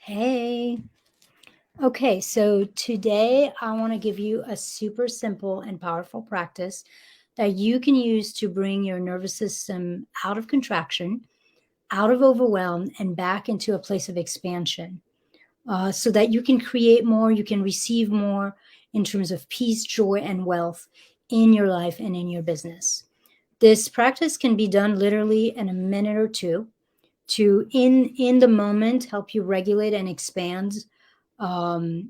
Hey. Okay, so today I want to give you a super simple and powerful practice that you can use to bring your nervous system out of contraction, out of overwhelm, and back into a place of expansion so that you can create more, you can receive more in terms of peace, joy, and wealth in your life and in your business. This practice can be done literally in a minute or two to in the moment help you regulate and expand um,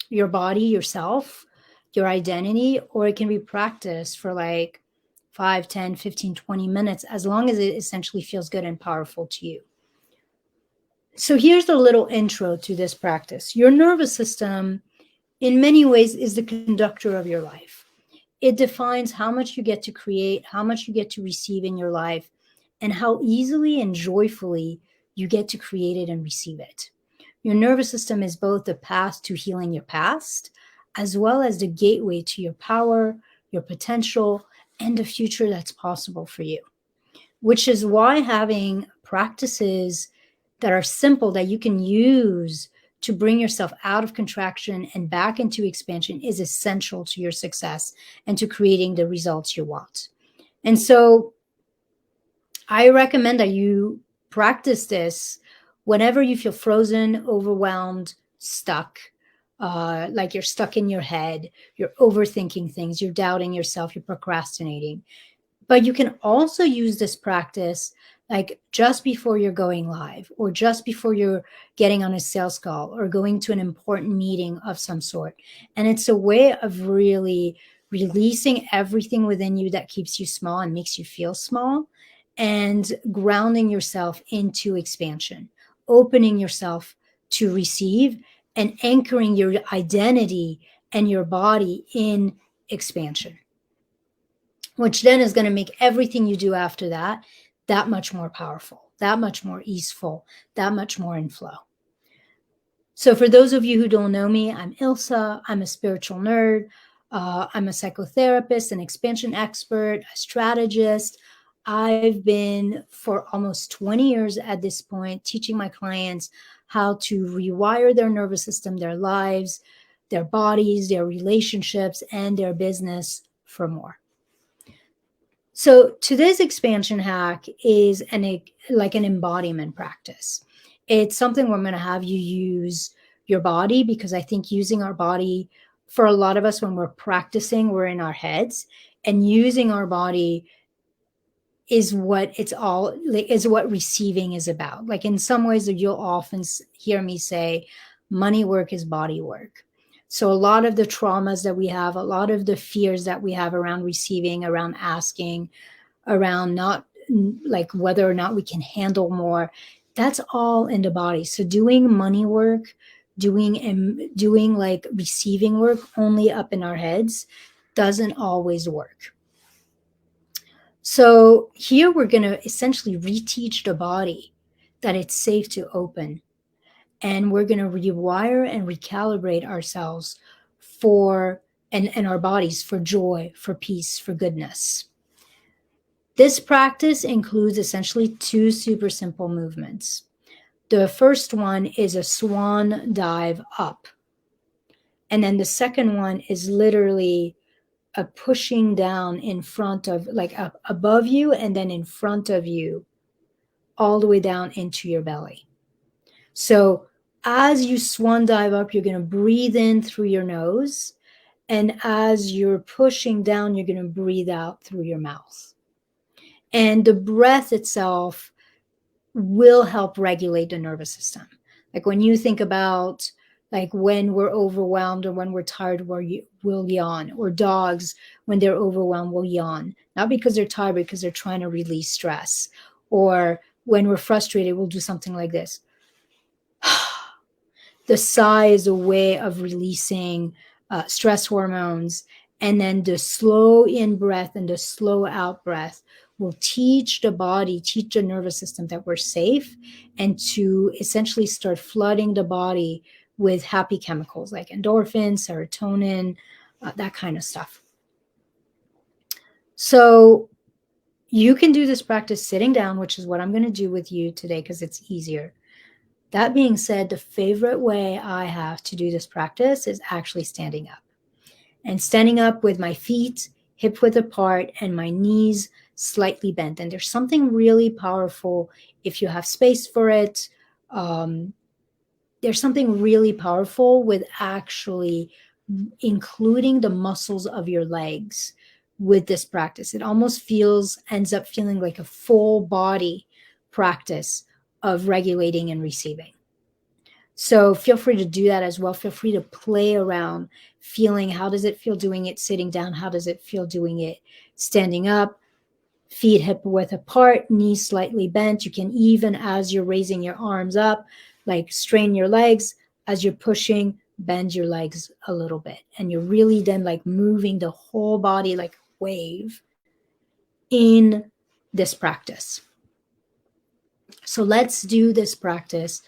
your body, yourself, your identity, or it can be practiced for like 5, 10, 15, 20 minutes, as long as it essentially feels good and powerful to you. So here's a little intro to this practice. Your nervous system, in many ways, is the conductor of your life. It defines how much you get to create, how much you get to receive in your life, and how easily and joyfully you get to create it and receive it. Your nervous system is both the path to healing your past, as well as the gateway to your power, your potential, and the future that's possible for you. Which is why having practices that are simple that you can use to bring yourself out of contraction and back into expansion is essential to your success and to creating the results you want. And so I recommend that you practice this whenever you feel frozen, overwhelmed, stuck, like you're stuck in your head, you're overthinking things, you're doubting yourself, you're procrastinating. But you can also use this practice like just before you're going live, or just before you're getting on a sales call, or going to an important meeting of some sort. And it's a way of really releasing everything within you that keeps you small and makes you feel small, and grounding yourself into expansion, opening yourself to receive, and anchoring your identity and your body in expansion, which then is going to make everything you do after that much more powerful, that much more easeful, that much more in flow. So for those of you who don't know me, I'm Ilsa. I'm a spiritual nerd. I'm a psychotherapist, an expansion expert, a strategist. I've been for almost 20 years at this point teaching my clients how to rewire their nervous system, their lives, their bodies, their relationships, and their business for more. So today's expansion hack is like an embodiment practice. It's something where I'm going to have you use your body, because I think using our body, for a lot of us, when we're practicing, we're in our heads, and using our body is what receiving is about. Like in some ways, you'll often hear me say, money work is body work. So a lot of the traumas that we have, a lot of the fears that we have around receiving, around asking, around not like whether or not we can handle more, that's all in the body. So doing money work, doing like receiving work only up in our heads doesn't always work. So here we're going to essentially reteach the body that it's safe to open. And we're going to rewire and recalibrate ourselves and our bodies for joy, for peace, for goodness. This practice includes essentially 2 super simple movements. The first one is a swan dive up. And then the second one is literally a pushing down in front of, like up above you and then in front of you, all the way down into your belly. So as you swan dive up, you're going to breathe in through your nose. And as you're pushing down, you're going to breathe out through your mouth. And the breath itself will help regulate the nervous system. Like when you think about like when we're overwhelmed or when we're tired, we'll yawn, or dogs, when they're overwhelmed, will yawn, not because they're tired, because they're trying to release stress. Or when we're frustrated, we'll do something like this. The sigh is a way of releasing stress hormones. And then the slow in breath and the slow out breath will teach the body, teach the nervous system that we're safe, and to essentially start flooding the body with happy chemicals like endorphins, serotonin, that kind of stuff. So you can do this practice sitting down, which is what I'm going to do with you today because it's easier. That being said, the favorite way I have to do this practice is actually standing up. And standing up with my feet hip width apart and my knees slightly bent. And there's something really powerful if you have space for it. There's something really powerful with actually including the muscles of your legs with this practice. It almost ends up feeling like a full body practice of regulating and receiving. So feel free to do that as well. Feel free to play around feeling, how does it feel doing it sitting down? How does it feel doing it standing up? Feet hip width apart, knees slightly bent. You can even, as you're raising your arms up, like strain your legs. As you're pushing, bend your legs a little bit. And you're really then like moving the whole body like a wave in this practice. So let's do this practice.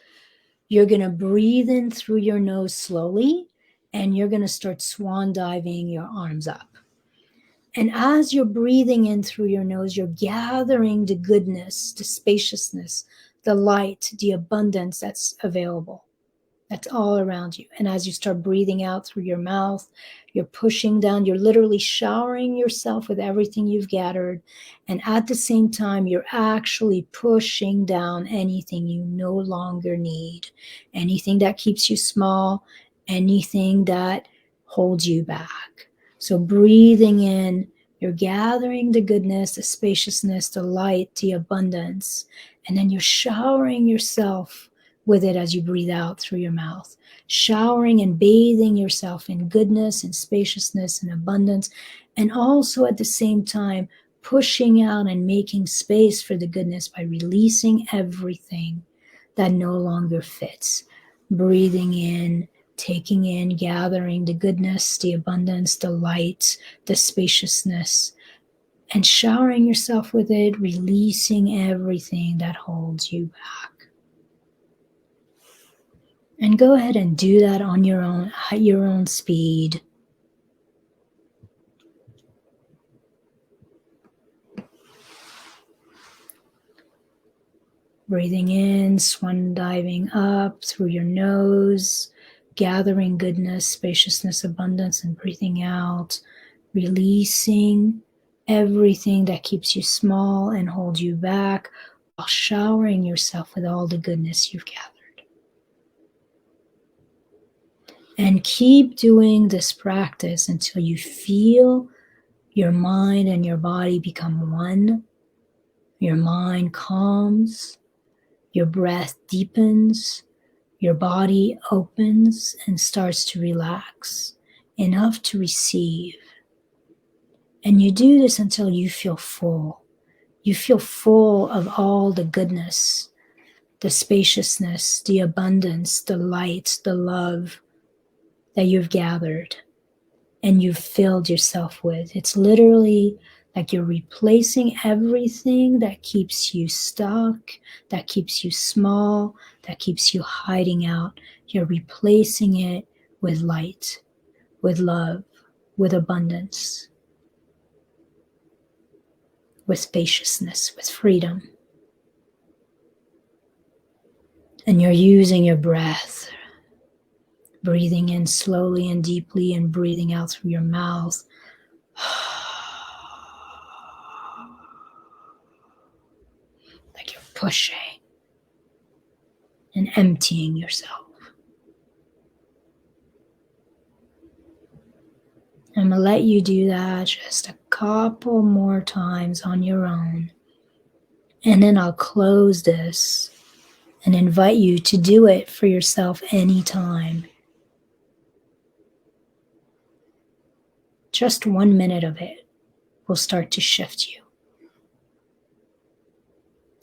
You're going to breathe in through your nose slowly, and you're going to start swan diving your arms up. And as you're breathing in through your nose, you're gathering the goodness, the spaciousness, the light, the abundance that's available. That's all around you. And as you start breathing out through your mouth, you're pushing down, you're literally showering yourself with everything you've gathered. And at the same time, you're actually pushing down anything you no longer need, anything that keeps you small, anything that holds you back. So breathing in, you're gathering the goodness, the spaciousness, the light, the abundance, and then you're showering yourself with it as you breathe out through your mouth, showering and bathing yourself in goodness and spaciousness and abundance, and also at the same time pushing out and making space for the goodness by releasing everything that no longer fits. Breathing in, taking in, gathering the goodness, the abundance, the light, the spaciousness, and showering yourself with it, releasing everything that holds you back. And go ahead and do that on your own, at your own speed. Breathing in, swan diving up through your nose, gathering goodness, spaciousness, abundance, and breathing out, releasing everything that keeps you small and holds you back, while showering yourself with all the goodness you've gathered. And keep doing this practice until you feel your mind and your body become one. Your mind calms, your breath deepens, your body opens and starts to relax enough to receive. And you do this until you feel full. You feel full of all the goodness, the spaciousness, the abundance, the light, the love that you've gathered and you've filled yourself with. It's literally like you're replacing everything that keeps you stuck, that keeps you small, that keeps you hiding out. You're replacing it with light, with love, with abundance, with spaciousness, with freedom. And you're using your breath, breathing in slowly and deeply and breathing out through your mouth. Like you're pushing and emptying yourself. I'm going to let you do that just a couple more times on your own. And then I'll close this and invite you to do it for yourself anytime. Just 1 minute of it will start to shift you.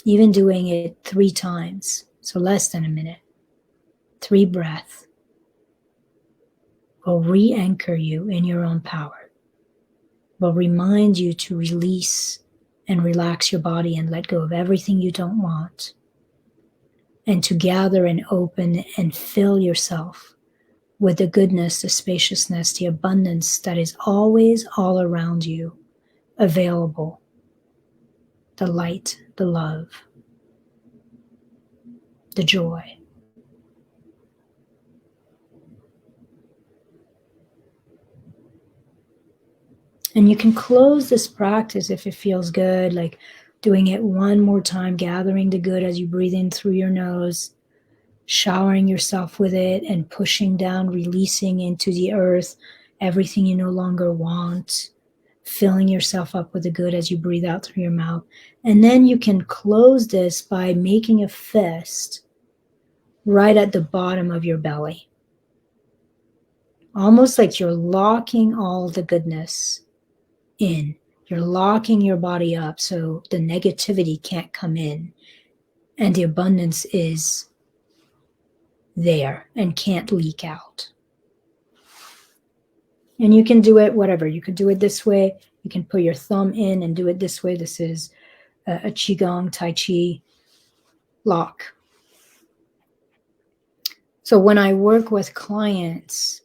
Even doing it 3 times, so less than a minute, 3 breaths, will re-anchor you in your own power, will remind you to release and relax your body and let go of everything you don't want, and to gather and open and fill yourself with the goodness, the spaciousness, the abundance that is always all around you, available, the light, the love, the joy. And you can close this practice if it feels good, like doing it one more time, gathering the good as you breathe in through your nose, showering yourself with it and pushing down, releasing into the earth everything you no longer want, filling yourself up with the good as you breathe out through your mouth. And then you can close this by making a fist right at the bottom of your belly, almost like you're locking all the goodness in. You're locking your body up so the negativity can't come in and the abundance is there and can't leak out. And you can do it whatever. You could do it this way. You can put your thumb in and do it this way. This is a Qigong, Tai Chi lock. So when I work with clients,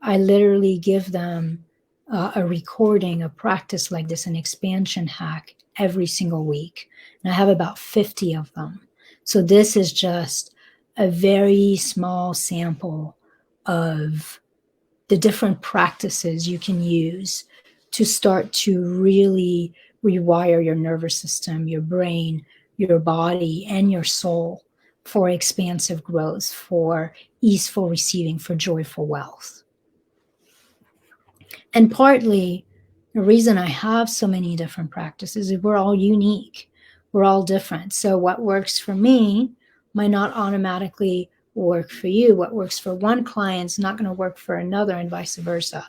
I literally give them a recording, a practice like this, an expansion hack every single week. And I have about 50 of them. So this is just a very small sample of the different practices you can use to start to really rewire your nervous system, your brain, your body, and your soul for expansive growth, for easeful receiving, for joyful wealth. And partly the reason I have so many different practices is we're all unique. We're all different. So what works for me might not automatically work for you. What works for one client is not going to work for another, and vice versa.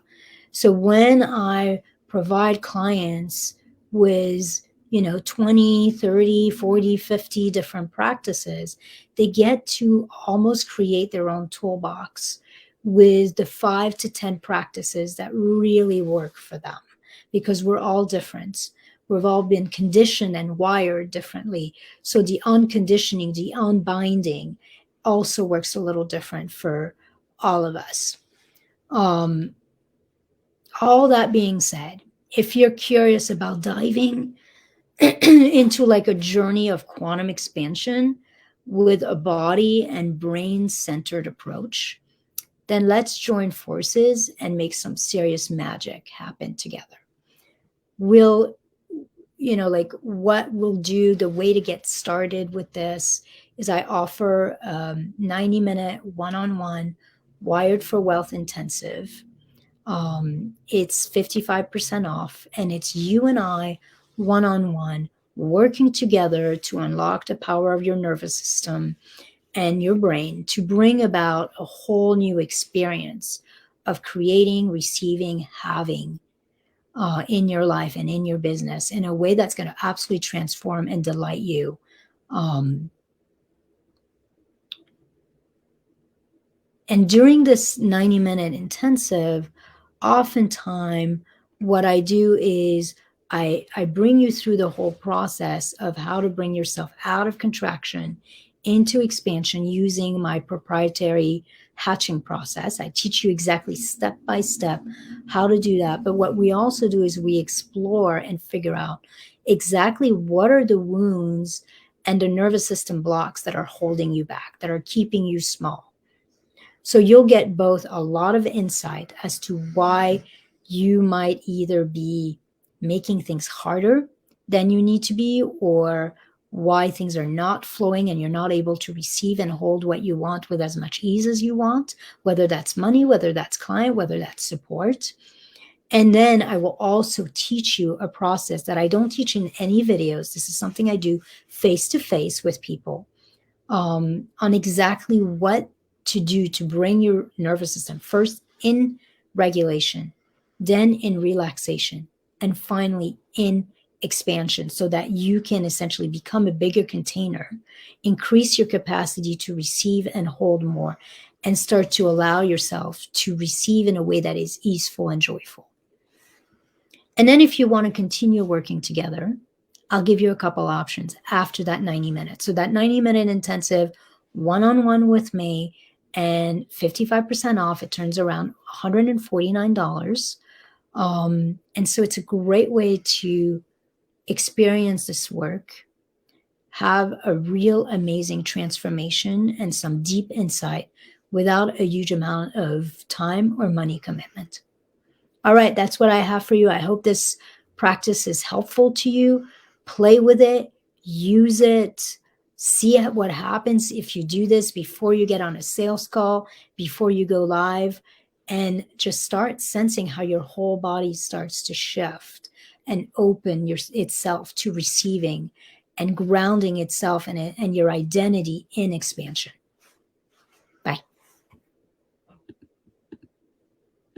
So when I provide clients with 20, 30, 40, 50 different practices, they get to almost create their own toolbox with the 5 to 10 practices that really work for them, because we're all different. We've all been conditioned and wired differently. So the unconditioning, the unbinding also works a little different for all of us. All that being said, if you're curious about diving into like a journey of quantum expansion with a body and brain centered approach, then let's join forces and make some serious magic happen together. We'll, what we'll do, the way to get started with this is I offer 90-minute one-on-one Wired for Wealth intensive. It's 55% off, and it's you and I one-on-one working together to unlock the power of your nervous system and your brain to bring about a whole new experience of creating, receiving, having in your life and in your business in a way that's going to absolutely transform and delight you. And during this 90-minute intensive, oftentimes what I do is I bring you through the whole process of how to bring yourself out of contraction into expansion using my proprietary hatching process. I teach you exactly step by step how to do that. But what we also do is we explore and figure out exactly what are the wounds and the nervous system blocks that are holding you back, that are keeping you small. So you'll get both a lot of insight as to why you might either be making things harder than you need to be, or why things are not flowing and you're not able to receive and hold what you want with as much ease as you want, whether that's money, whether that's client, whether that's support. And then I will also teach you a process that I don't teach in any videos. This is something I do face to face with people on exactly what to do to bring your nervous system first in regulation, then in relaxation, and finally in expansion, so that you can essentially become a bigger container, increase your capacity to receive and hold more, and start to allow yourself to receive in a way that is easeful and joyful. And then if you want to continue working together, I'll give you a couple options after that 90 minutes. So that 90-minute intensive one-on-one with me and 55% off, it turns around $149. And so it's a great way to experience this work, have a real amazing transformation and some deep insight without a huge amount of time or money commitment. All right, that's what I have for you. I hope this practice is helpful to you. Play with it, use it, see what happens if you do this before you get on a sales call, before you go live, and just start sensing how your whole body starts to shift and open itself to receiving and grounding itself and your identity in expansion.